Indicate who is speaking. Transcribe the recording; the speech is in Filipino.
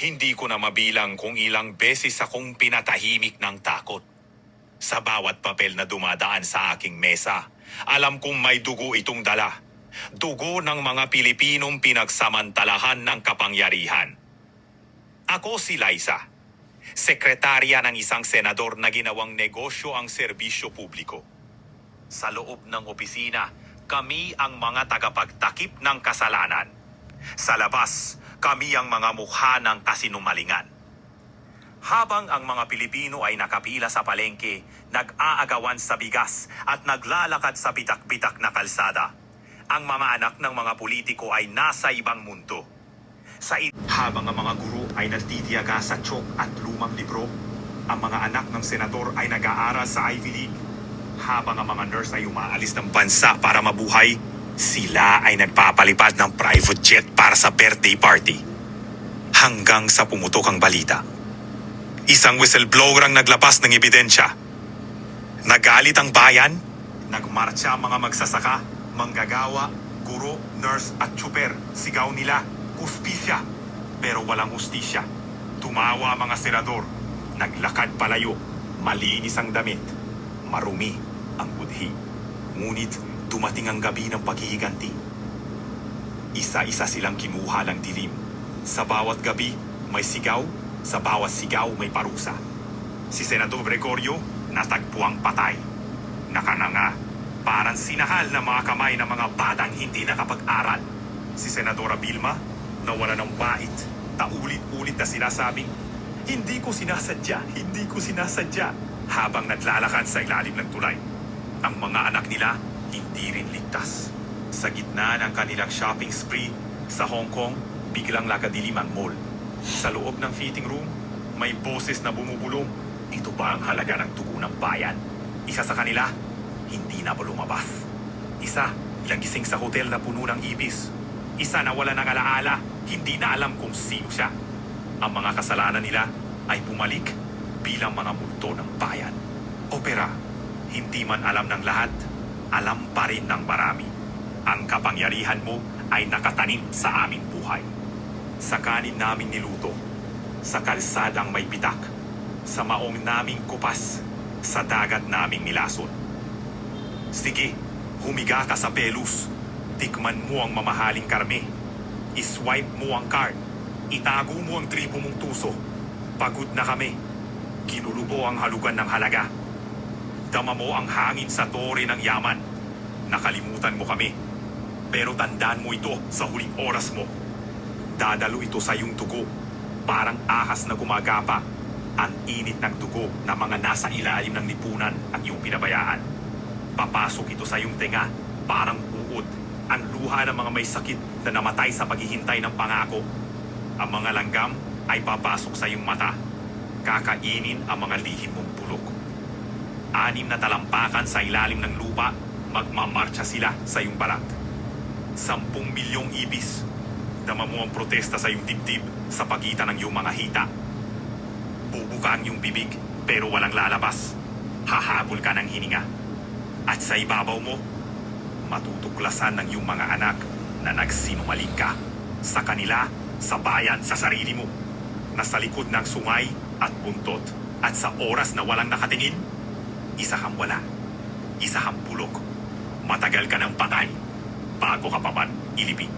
Speaker 1: Hindi ko na mabilang kung ilang beses akong pinatahimik ng takot. Sa bawat papel na dumadaan sa aking mesa, alam kong may dugo itong dala. Dugo ng mga Pilipinong pinagsamantalahan ng kapangyarihan. Ako si Liza, sekretarya ng isang senador na ginawang negosyo ang serbisyo publiko. Sa loob ng opisina, kami ang mga tagapagtakip ng kasalanan. Sa labas, kami ang mga mukha ng kasinungalingan. Habang ang mga Pilipino ay nakapila sa palengke, nag-aagawan sa bigas at naglalakad sa bitak-bitak na kalsada, ang mga anak ng mga politiko ay nasa ibang mundo. Habang ang mga guro ay nagtitiyaga sa tsyok at lumang libro, ang mga anak ng senador ay nag-aaral sa Ivy League. Habang ang mga nurse ay umaalis ng bansa para mabuhay, sila ay nagpapalipad ng private jet para sa birthday party. Hanggang sa pumutok ang balita. Isang whistleblower ang naglabas ng ebidensya. Nagalit ang bayan, nagmarcha ang mga magsasaka, manggagawa, guro, nurse at tsuper. Sigaw nila, hustisya. Pero walang hustisya. Tumawa ang mga senador, naglakad palayo, malinis ang damit, marumi ang budhi. Ngunit dumating ang gabi ng paghihiganti. Isa-isa silang kinuha ng dilim. Sa bawat gabi, may sigaw. Sa bawat sigaw, may parusa. Si Senador Gregorio, natagpuang patay. Nakananga, parang sinahal na mga kamay ng mga batang hindi nakapag-aral. Si Senadora Vilma, nawala ng bait. Taulit-ulit na sinasabing, hindi ko sinasadya. Habang naglalakad sa ilalim ng tulay. Ang mga anak nila, hindi rin ligtas. Sa gitna ng kanilang shopping spree sa Hong Kong, biglang nakadilim ang mall. Sa loob ng fitting room, may boses na bumubulong. Ito ba ang halaga ng dugo ng bayan? Isa sa kanila, hindi na lumabas. Isa, nagising sa hotel na puno ng ibis. Isa na wala ng alaala, hindi na alam kung sino siya. Ang mga kasalanan nila ay bumalik bilang mga multo ng bayan. Opera, hindi man alam ng lahat, alam pa rin ng marami. Ang kapangyarihan mo ay nakatanim sa aming buhay. Sa kanin namin niluto, sa kalsadang may bitak, sa maong naming kupas, sa dagat naming nilason. Sige, humiga ka sa pelus, tikman mo ang mamahaling karne, iswipe mo ang card, itago mo ang tribo mong tuso. Pagod na kami, kinulubo ang halugan ng halaga. Dama mo ang hangin sa tore ng yaman, nakalimutan mo kami. Pero tandaan mo ito sa huling oras mo. Dadalo ito sa iyong dugo, parang ahas na gumagapa, ang init ng dugo na mga nasa ilalim ng lipunan at iyong pinabayaan. Papasok ito sa iyong tenga, parang uod, ang luha ng mga may sakit na namatay sa paghihintay ng pangako. Ang mga langgam ay papasok sa iyong mata, kakainin ang mga lihim mong bulok. 6 na talampakan sa ilalim ng lupa, magmamarcha sila sa iyong balat. 10 milyong ibis, dama mo ang protesta sa iyong dibdib sa pagitan ng iyong mga hita. Bubuka ang iyong bibig pero walang lalabas. Hahabol ka ng hininga. At sa ibabaw mo, matutuklasan ng iyong mga anak na nagsinungaling ka. Sa kanila, sa bayan, sa sarili mo. Nasa likod ng sungay at buntot. At sa oras na walang nakatingin, isa kang wala. Isa kang bulok. Matagal ka ng patay bago ka pa man ilibing.